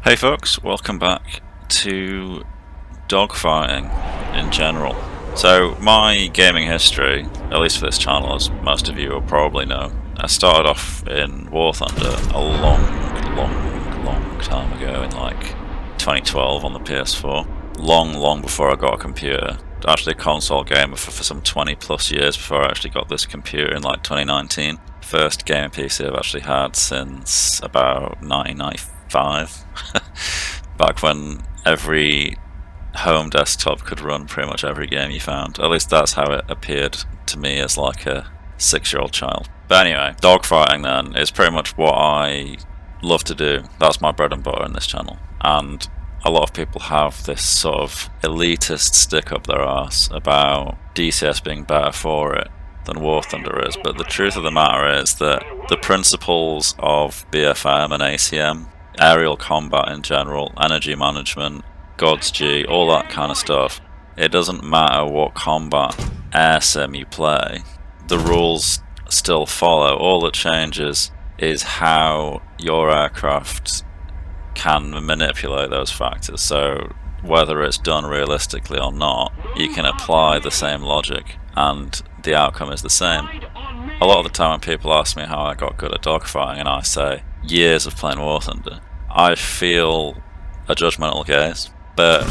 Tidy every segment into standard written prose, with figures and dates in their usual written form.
Hey folks, welcome back to dogfighting in general. So my gaming history, at least for this channel, as most of you will probably know, I started off in WarThunder a long time ago in like 2012 on the PS4. Long before I got a computer. Actually a console gamer for some 20 plus years before I actually got this computer in like 2019. First gaming PC I've actually had since about 1995. Back when every home desktop could run pretty much every game you found. At least that's how it appeared to me as like a 6-year-old child. But anyway, dogfighting then is pretty much what I love to do. That's my bread and butter in this channel. And a lot of people have this sort of elitist stick up their arse about DCS being better for it than WarThunder is, but the truth of the matter is that the principles of BFM and ACM, aerial combat in general, energy management, God's G, all that kind of stuff, it doesn't matter what combat air sim you play, the rules still follow. All that changes is how your aircraft can manipulate those factors. So whether it's done realistically or not, you can apply the same logic and the outcome is the same. A lot of the time when people ask me how I got good at dogfighting and I say years of playing WarThunder, I feel a judgmental gaze, but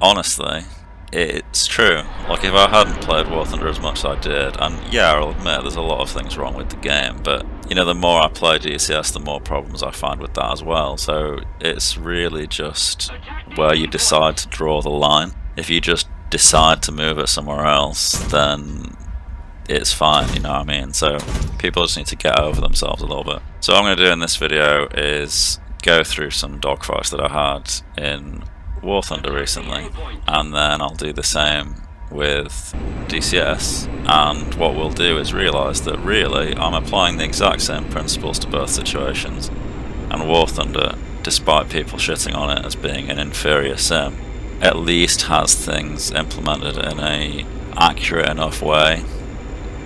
honestly it's true. Like, if I hadn't played WarThunder as much as I did, and yeah, I'll admit there's a lot of things wrong with the game, but you know, the more I play DCS, the more problems I find with that as well. So it's really just where you decide to draw the line. If you just decide to move it somewhere else, then it's fine, you know what I mean? So people just need to get over themselves a little bit. So what I'm going to do in this video is go through some dogfights that I had in WarThunder recently, and then I'll do the same with DCS, and what we'll do is realise that really I'm applying the exact same principles to both situations, and WarThunder, despite people shitting on it as being an inferior sim, at least has things implemented in a accurate enough way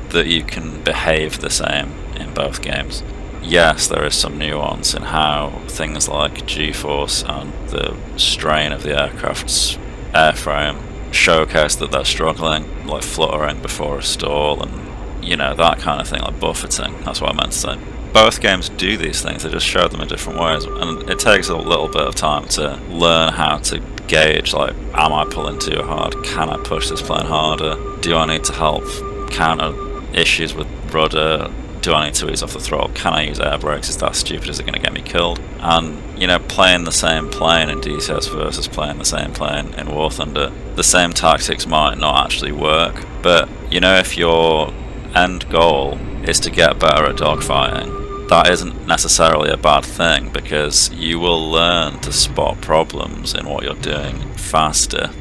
that you can behave the same in both games. Yes, there is some nuance in how things like G-force and the strain of the aircraft's airframe showcase that they're struggling, like fluttering before a stall and, you know, that kind of thing, like buffeting. That's what I meant to say. Both games do these things, they just show them in different ways, and it takes a little bit of time to learn how to gauge, like, am I pulling too hard? Can I push this plane harder? Do I need to help counter issues with rudder? Do I need to ease off the throttle? Can I use air brakes? Is that stupid? Is it going to get me killed? And, you know, playing the same plane in DCS versus playing the same plane in WarThunder, the same tactics might not actually work, but, you know, if your end goal is to get better at dogfighting, that isn't necessarily a bad thing, because you will learn to spot problems in what you're doing faster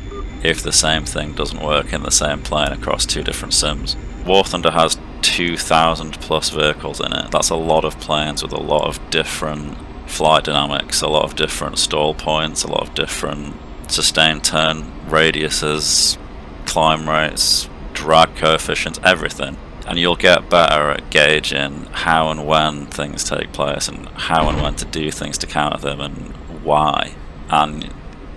if the same thing doesn't work in the same plane across two different sims. WarThunder has 2,000 plus vehicles in it. That's a lot of planes with a lot of different flight dynamics, a lot of different stall points, a lot of different sustained turn radiuses, climb rates, drag coefficients, everything. And you'll get better at gauging how and when things take place and how and when to do things to counter them and why. And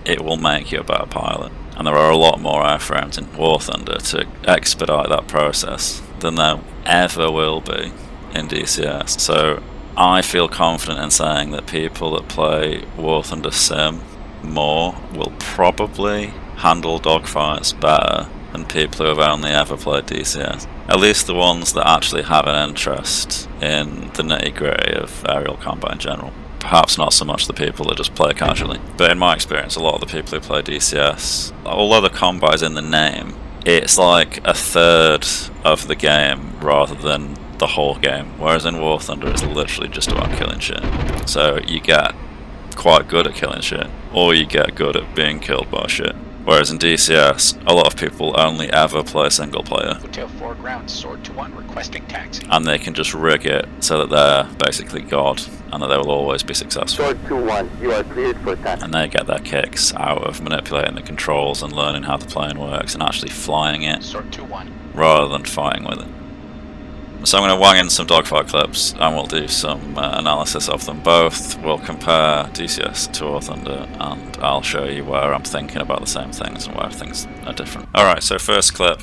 it will make you a better pilot. And there are a lot more airframes in WarThunder to expedite that process than there ever will be in DCS. So I feel confident in saying that people that play WarThunder Sim more will probably handle dogfights better than people who have only ever played DCS. At least the ones that actually have an interest in the nitty-gritty of aerial combat in general. Perhaps not so much the people that just play casually. But in my experience, a lot of the people who play DCS, although the combat is in the name, it's like a third of the game rather than the whole game. Whereas in WarThunder, it's literally just about killing shit. So you get quite good at killing shit, or you get good at being killed by shit. Whereas in DCS, a lot of people only ever play single player. Hotel 4 ground, sword to 1, requesting taxi. And they can just rig it so that they're basically God, and that they will always be successful. Sword to 1, you are cleared for taxi. And they get their kicks out of manipulating the controls and learning how the plane works and actually flying it, Sword to 1. rather than fighting with it. So I'm going to wang in some dogfight clips and we'll do some analysis of them both. We'll compare DCS to WarThunder and I'll show you where I'm thinking about the same things and where things are different. Alright, so first clip.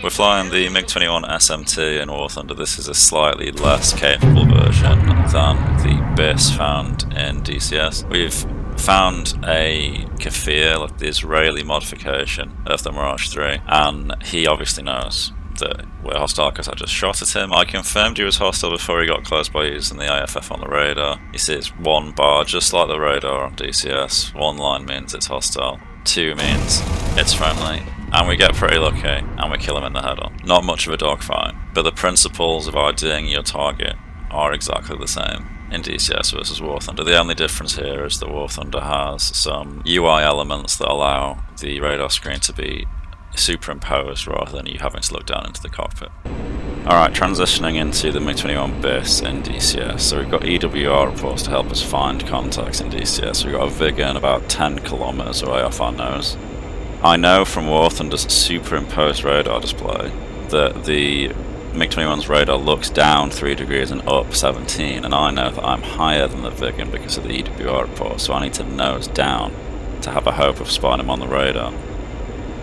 We're flying the MiG-21 SMT in WarThunder. This is a slightly less capable version than the BIS found in DCS. We've found a Kafir, like the Israeli modification of the Mirage 3, and he obviously knows that we're hostile because I just shot at him. I confirmed he was hostile before he got close by using the IFF on the radar. You see it's one bar, just like the radar on DCS. One line means it's hostile, two means it's friendly, and we get pretty lucky and we kill him in the head on. Not much of a dogfight, but the principles of IDing your target are exactly the same in DCS versus WarThunder. The only difference here is that WarThunder has some UI elements that allow the radar screen to be superimposed rather than you having to look down into the cockpit. Alright, transitioning into the MiG-21 BIS in DCS. So we've got EWR reports to help us find contacts in DCS. We've got a Vigan about 10 kilometers away off our nose. I know from WarThunder's superimposed radar display that the MiG-21's radar looks down 3 degrees and up 17, and I know that I'm higher than the Vigan because of the EWR report, so I need to nose down to have a hope of spotting him on the radar.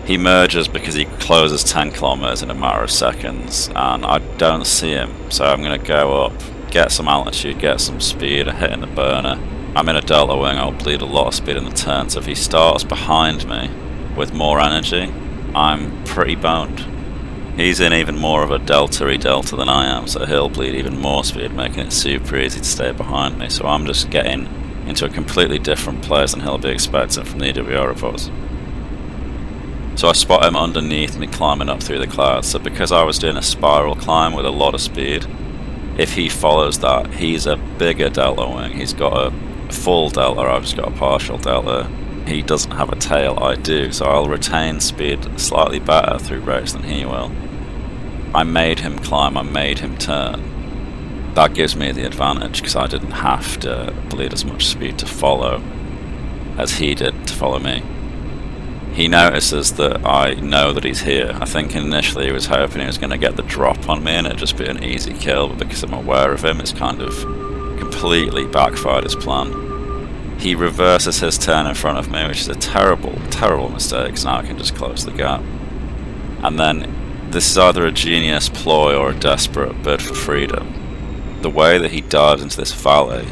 He merges because he closes 10 kilometers in a matter of seconds, and I don't see him, so I'm going to go up, get some altitude, get some speed, hitting the burner. I'm in a delta wing, I'll bleed a lot of speed in the turn, so if he starts behind me with more energy, I'm pretty boned. He's in even more of a delta-y delta than I am, so he'll bleed even more speed, making it super easy to stay behind me, so I'm just getting into a completely different place than he'll be expecting from the EWR reports. So I spot him underneath me climbing up through the clouds, so because I was doing a spiral climb with a lot of speed, if he follows that, he's a bigger delta wing. He's got a full delta, I've just got a partial delta. He doesn't have a tail, I do, so I'll retain speed slightly better through race than he will. I made him climb, I made him turn. That gives me the advantage because I didn't have to bleed as much speed to follow as he did to follow me. He notices that I know that he's here. I think initially he was hoping he was going to get the drop on me and it'd just be an easy kill, but because I'm aware of him, it's kind of completely backfired his plan. He reverses his turn in front of me, which is a terrible, terrible mistake, so now I can just close the gap. And then, this is either a genius ploy or a desperate bid for freedom. The way that he dives into this valley,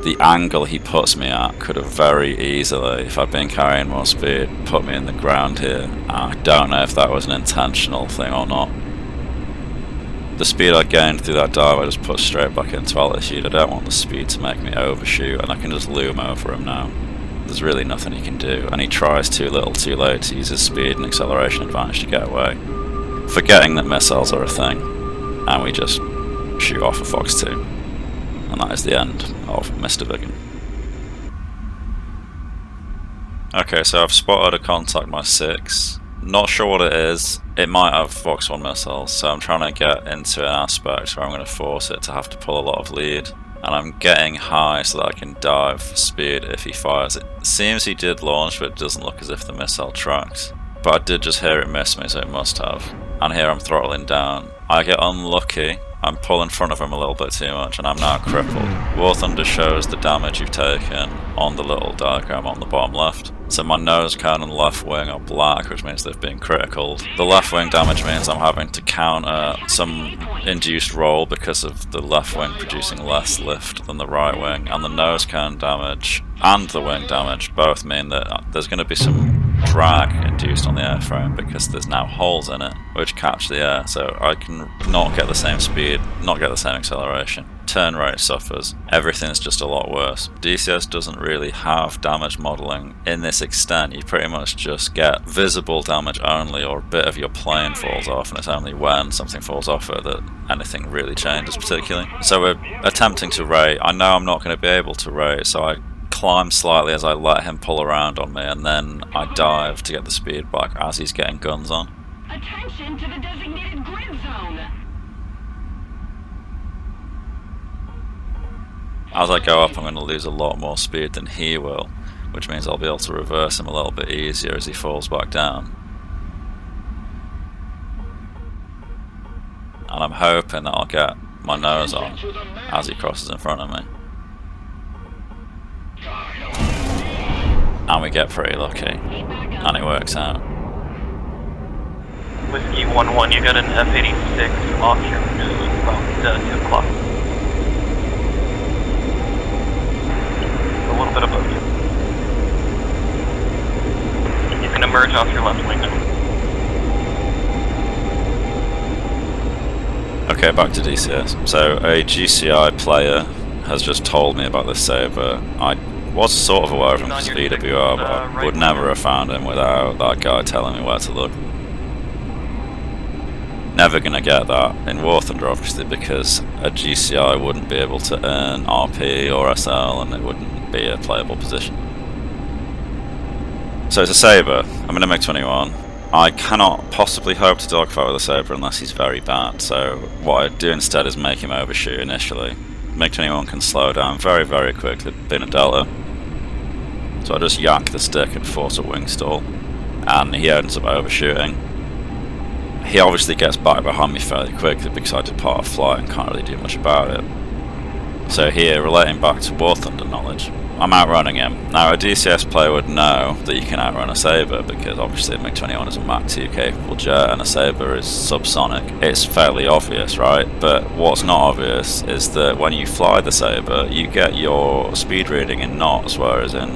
the angle he puts me at could have very easily, if I'd been carrying more speed, put me in the ground here. I don't know if that was an intentional thing or not. The speed I gained through that dive I just put straight back into altitude. I don't want the speed to make me overshoot, and I can just loom over him now. There's really nothing he can do, and he tries too little too late to use his speed and acceleration advantage to get away, forgetting that missiles are a thing, and we just shoot off a Fox 2. And that is the end of Mr. Vigan. Okay, so I've spotted a contact my 6. Not sure what it is. It might have Fox 1 missiles, so I'm trying to get into an aspect where I'm going to force it to have to pull a lot of lead. And I'm getting high so that I can dive for speed if he fires. It seems he did launch, but it doesn't look as if the missile tracked. But I did just hear it miss me, so it must have. And here I'm throttling down. I get unlucky. I'm pulling in front of him a little bit too much, and I'm now crippled. WarThunder shows the damage you've taken on the little diagram on the bottom left. So my nose cone and left wing are black, which means they've been criticaled. The left wing damage means I'm having to counter some induced roll because of the left wing producing less lift than the right wing, and the nose cone damage and the wing damage both mean that there's going to be some drag induced on the airframe because there's now holes in it which catch the air, so I can not get the same speed, not get the same acceleration. Turn rate suffers, everything's just a lot worse. DCS doesn't really have damage modelling in this extent. You pretty much just get visible damage only, or a bit of your plane falls off, and it's only when something falls off it that anything really changes particularly. So we're attempting to rate. I know I'm not going to be able to rate, so I climb slightly as I let him pull around on me, and then I dive to get the speed back as he's getting guns on. Attention to the designated grid zone. As I go up, I'm going to lose a lot more speed than he will, which means I'll be able to reverse him a little bit easier as he falls back down. and I'm hoping that I'll get my nose on as he crosses in front of me. And we get pretty lucky, and it works out. Whiskey 1-1, you got an F-86 off your nose about 2 o'clock. A little bit above you. You can emerge off your left wing now. Okay, back to DCS. So a GCI player has just told me about this Sabre. I was sort of aware of him because of VWR, but I would never have found him without that guy telling me where to look. Never gonna get that in WarThunder, obviously, because a GCI wouldn't be able to earn RP or SL, and it wouldn't be a playable position. So it's a Sabre. I'm in a MiG-21. I cannot possibly hope to dogfight with a Sabre unless he's very bad, so what I do instead is make him overshoot initially. MiG-21 can slow down very, very quickly, being a Delta. So I just yak the stick and force a wing stall, and he ends up overshooting. He obviously gets back behind me fairly quickly because I did part of flight and can't really do much about it. So here, relating back to WarThunder knowledge, I'm outrunning him. Now a DCS player would know that you can outrun a Sabre because obviously a MiG-21 is a Mach 2 capable jet and a Sabre is subsonic. It's fairly obvious, right? But what's not obvious is that when you fly the Sabre, you get your speed reading in knots, whereas in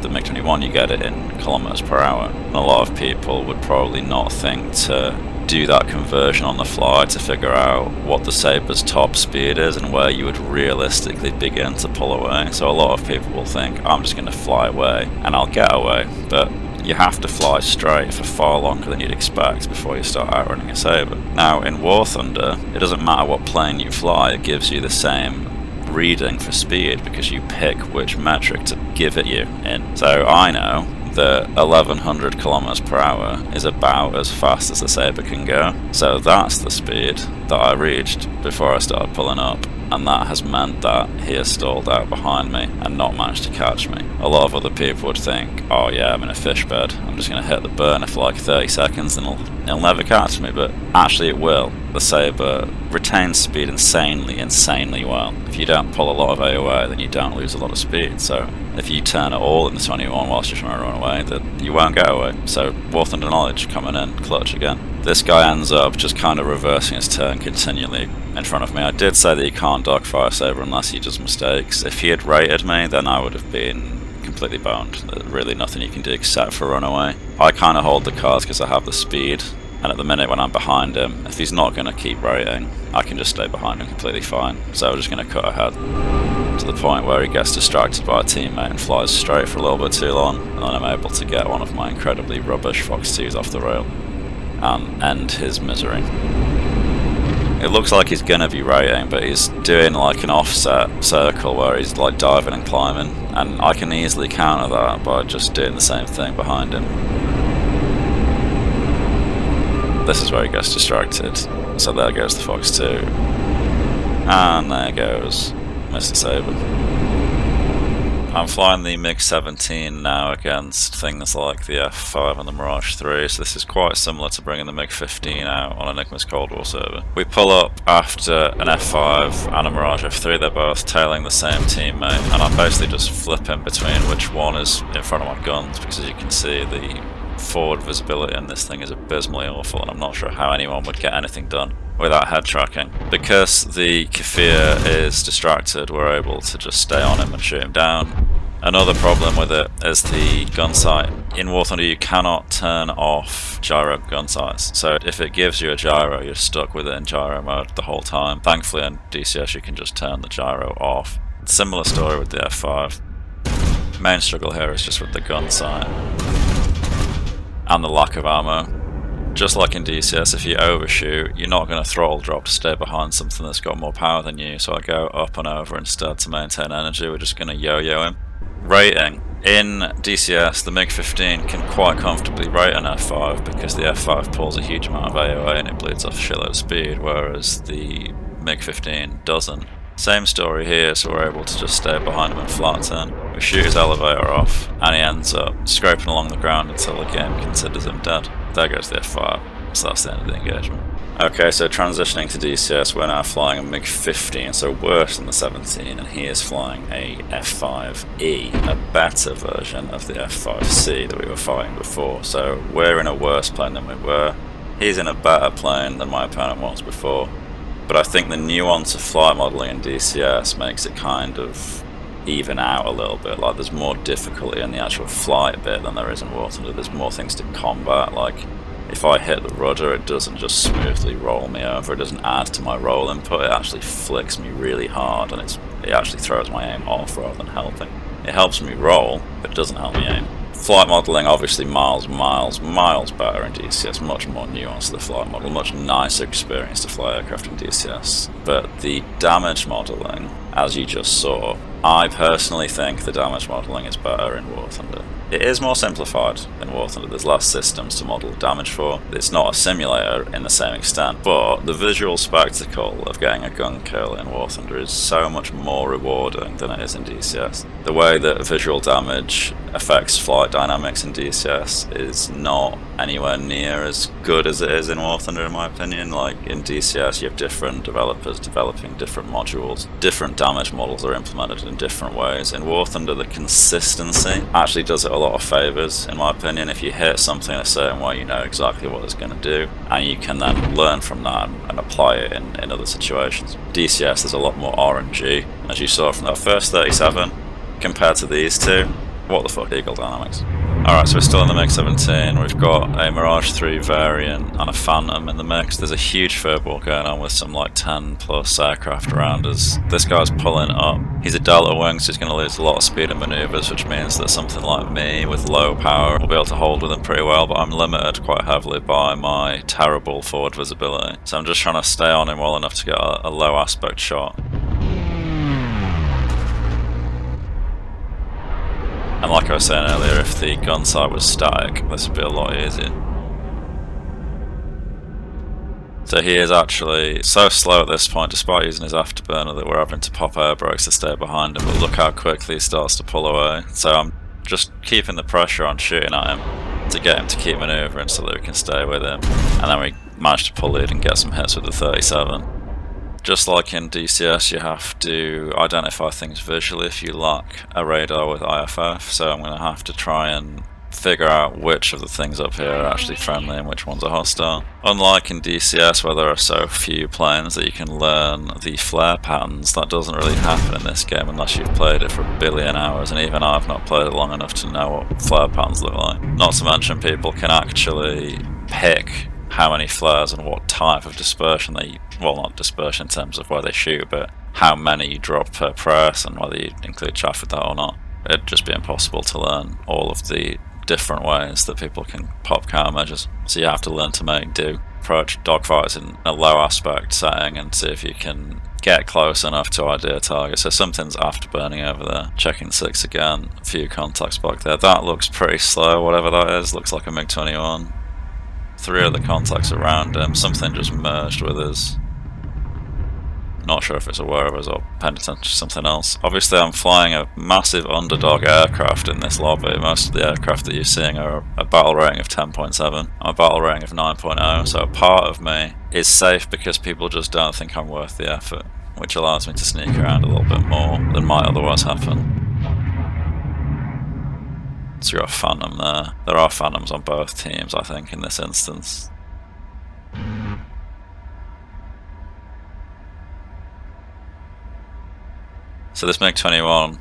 the MiG-21 you get it in kilometers per hour. And a lot of people would probably not think to do that conversion on the fly to figure out what the Sabre's top speed is and where you would realistically begin to pull away. So a lot of people will think, I'm just going to fly away and I'll get away, but you have to fly straight for far longer than you'd expect before you start outrunning a Sabre. Now in WarThunder, it doesn't matter what plane you fly, it gives you the same reading for speed because you pick which metric to give it you in. So I know that 1100 kilometers per hour is about as fast as the Sabre can go. So that's the speed that I reached before I started pulling up, and that has meant that he has stalled out behind me and not managed to catch me. A lot of other people would think, oh yeah, I'm in a fish bed, I'm just going to hit the burner for like 30 seconds and he'll never catch me, but actually it will. The Sabre retains speed insanely well. If you don't pull a lot of AOA, then you don't lose a lot of speed. So if you turn it all in the 21 whilst you're trying to run away, then you won't get away. So WarThunder knowledge coming in clutch again. This guy ends up just kind of reversing his turn continually in front of me. I did say that you can't dogfire a Sabre unless he does mistakes. If he had rated me, then I would have been completely boned. There's really nothing you can do except for run away. I kind of hold the cards because I have the speed, and at the minute when I'm behind him, if he's not going to keep rating, I can just stay behind him completely fine. So I'm just going to cut ahead to the point where he gets distracted by a teammate and flies straight for a little bit too long, and then I'm able to get one of my incredibly rubbish Fox 2s off the rail and end his misery. It looks like he's gonna be rating, but he's doing like an offset circle where he's like diving and climbing, and I can easily counter that by just doing the same thing behind him. This is where he gets distracted, so there goes the Fox 2, and there goes Mr. Sabre. I'm flying the MiG-17 now against things like the F5 and the Mirage 3, so this is quite similar to bringing the MiG-15 out on Enigma's Cold War server. We pull up after an F5 and a Mirage F3, they're both tailing the same teammate, and I'm basically just flipping between which one is in front of my guns, because as you can see the forward visibility in this thing is abysmally awful, and I'm not sure how anyone would get anything done without head tracking. Because the Kafir is distracted, we're able to just stay on him and shoot him down. Another problem with it is the gun sight. In WarThunder you cannot turn off gyro gun sights, so if it gives you a gyro you're stuck with it in gyro mode the whole time. Thankfully in DCS you can just turn the gyro off. Similar story with the F5. Main struggle here is just with the gun sight and the lack of ammo. Just like in DCS, if you overshoot, you're not going to throttle drop to stay behind something that's got more power than you, so I go up and over instead to maintain energy. We're just going to yo-yo him. Rating. In DCS, the MiG-15 can quite comfortably rate an F5 because the F5 pulls a huge amount of AOA and it bleeds off a shitload of speed, whereas the MiG-15 doesn't. Same story here, so we're able to just stay behind him and flat turn. We shoot his elevator off, and he ends up scraping along the ground until the game considers him dead. There goes the F5, so that's the end of the engagement. Okay, so transitioning to DCS, we're now flying a MiG-15, so worse than the 17, and he is flying a F5E, a better version of the F5C that we were fighting before. So we're in a worse plane than we were. He's in a better plane than my opponent was before. But I think the nuance of flight modelling in DCS makes it kind of even out a little bit. Like, there's more difficulty in the actual flight bit than there is in WarThunder. There's more things to combat, like if I hit the rudder, it doesn't just smoothly roll me over, it doesn't add to my roll input, it actually flicks me really hard, and it actually throws my aim off rather than helping. It helps me roll, but it doesn't help me aim. Flight modelling, obviously miles better in DCS, much more nuanced the flight model, much nicer experience to fly aircraft in DCS. But the damage modelling, as you just saw, I personally think the damage modelling is better in WarThunder. It is more simplified in WarThunder, there's less systems to model damage for. It's not a simulator in the same extent, but the visual spectacle of getting a gun kill in WarThunder is so much more rewarding than it is in DCS. The way that visual damage affects flight dynamics in DCS is not anywhere near as good as it is in WarThunder, in my opinion. Like, in DCS you have different developers developing different modules, different damage models are implemented in different ways. In WarThunder, the consistency actually does it a lot of favours, in my opinion. If you hit something a certain way, you know exactly what it's going to do, and you can then learn from that and apply it in other situations. DCS, there's a lot more RNG, as you saw from that first 37 compared to these two. What the fuck, Eagle Dynamics. Alright, so we're still in the MiG-17, we've got a Mirage 3 variant and a Phantom in the mix. There's a huge furball going on with some like 10 plus aircraft around us. This guy's pulling up. He's a delta wing, so he's going to lose a lot of speed and manoeuvres, which means that something like me with low power will be able to hold with him pretty well, but I'm limited quite heavily by my terrible forward visibility. So I'm just trying to stay on him well enough to get a low aspect shot. And like I was saying earlier, if the gun sight was static, this would be a lot easier. So he is actually so slow at this point, despite using his afterburner, that we're having to pop air brakes to stay behind him. But look how quickly he starts to pull away. So I'm just keeping the pressure on shooting at him to get him to keep manoeuvring so that we can stay with him. And then we managed to pull lead and get some hits with the 37. Just like in DCS, you have to identify things visually if you lack a radar with IFF, so I'm going to have to try and figure out which of the things up here are actually friendly and which ones are hostile. Unlike in DCS, where there are so few planes that you can learn the flare patterns, that doesn't really happen in this game unless you've played it for a billion hours, and even I've not played it long enough to know what flare patterns look like. Not to mention, people can actually pick how many flares and what type of dispersion they, well, not dispersion in terms of where they shoot, but how many you drop per press and whether you include chaff with that or not. It'd just be impossible to learn all of the different ways that people can pop countermeasures. So you have to learn to make do. Approach dogfights in a low aspect setting and see if you can get close enough to ideal target. So something's afterburning over there. Checking 6 again, a few contacts back there. That looks pretty slow, whatever that is. Looks like a MiG-21. 3 of the contacts around him, something just merged with us. Not sure if it's aware of us or paying attention to something else. Obviously I'm flying a massive Underdog aircraft in this lobby. Most of the aircraft that you're seeing are a battle rating of 10.7. I'm a battle rating of 9.0, so a part of me is safe because people just don't think I'm worth the effort, which allows me to sneak around a little bit more than might otherwise happen. So you've got a Phantom there. There are Phantoms on both teams, I think, in this instance. So this MiG-21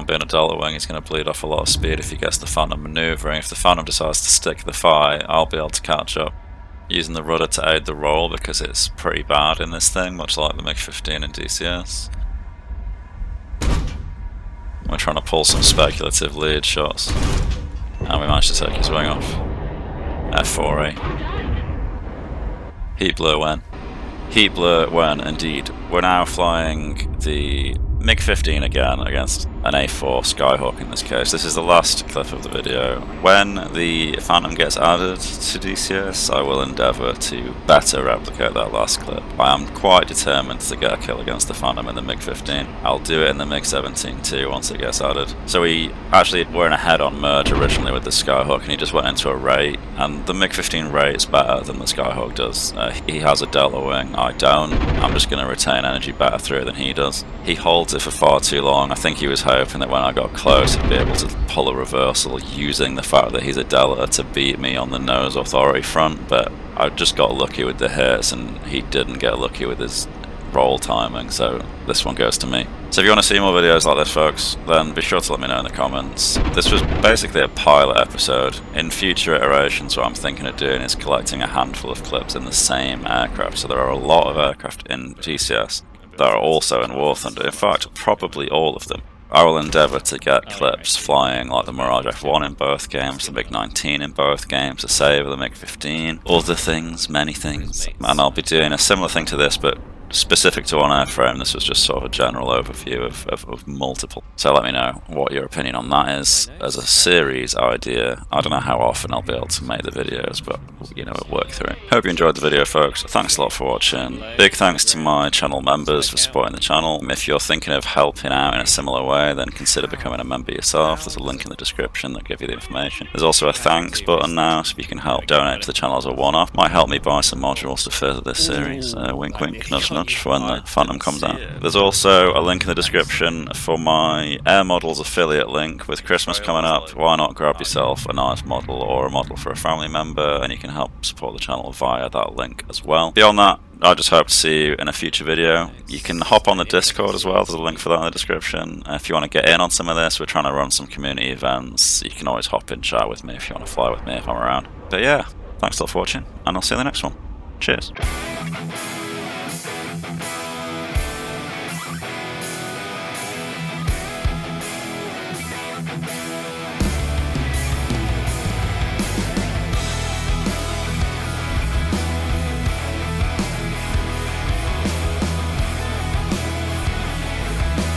being a delta wing, is going to bleed off a lot of speed if he gets the Phantom manoeuvring. If the Phantom decides to stick the fight, I'll be able to catch up. Using the rudder to aid the roll because it's pretty bad in this thing, much like the MiG-15 in DCS. We're trying to pull some speculative lead shots, and we managed to take his wing off. F4A. Heat blur when. Heat blur when, indeed. We're now flying the MiG-15 again against an A4 Skyhawk in this case. This is the last clip of the video. When the Phantom gets added to DCS, I will endeavour to better replicate that last clip. I am quite determined to get a kill against the Phantom in the MiG-15. I'll do it in the MiG-17 too once it gets added. So we actually were in a head-on merge originally with the Skyhawk, and he just went into a rate, and the MiG-15 rates better than the Skyhawk does. He has a Delta wing, I don't. I'm just going to retain energy better through it than he does. He holds it for far too long. I think he was hoping that when I got close he'd be able to pull a reversal using the fact that he's a Delta to beat me on the nose authority front, but I just got lucky with the hits and he didn't get lucky with his roll timing, so this one goes to me. So if you want to see more videos like this, folks, then be sure to let me know in the comments. This was basically a pilot episode. In future iterations, what I'm thinking of doing is collecting a handful of clips in the same aircraft. So there are a lot of aircraft in DCS that are also in WarThunder. In fact, probably all of them. I will endeavour to get clips flying like the Mirage F1 in both games, the MiG-19 in both games, the Sabre, the MiG-15, other things, many things. And I'll be doing a similar thing to this, but specific to one airframe. This was just sort of a general overview of multiple. So let me know what your opinion on that is. As a series idea, I don't know how often I'll be able to make the videos, but you know, we'll work through it. Hope you enjoyed the video, folks. Thanks a lot for watching. Big thanks to my channel members for supporting the channel. If you're thinking of helping out in a similar way, then consider becoming a member yourself. There's a link in the description that gives you the information. There's also a thanks button now, so if you can help donate to the channel as a one-off. Might help me buy some modules to further this series. Wink wink, nudge nudge for when the Phantom comes out. There's also a link in the description for my Air Models affiliate link. With Christmas coming up, why not grab yourself a nice model or a model for a family member, and you can help support the channel via that link as well. Beyond that, I just hope to see you in a future video. You can hop on the Discord as well, there's a link for that in the description. If you want to get in on some of this, we're trying to run some community events. You can always hop in, chat with me if you want to fly with me if I'm around. But yeah, thanks a lot for watching, and I'll see you in the next one. Cheers.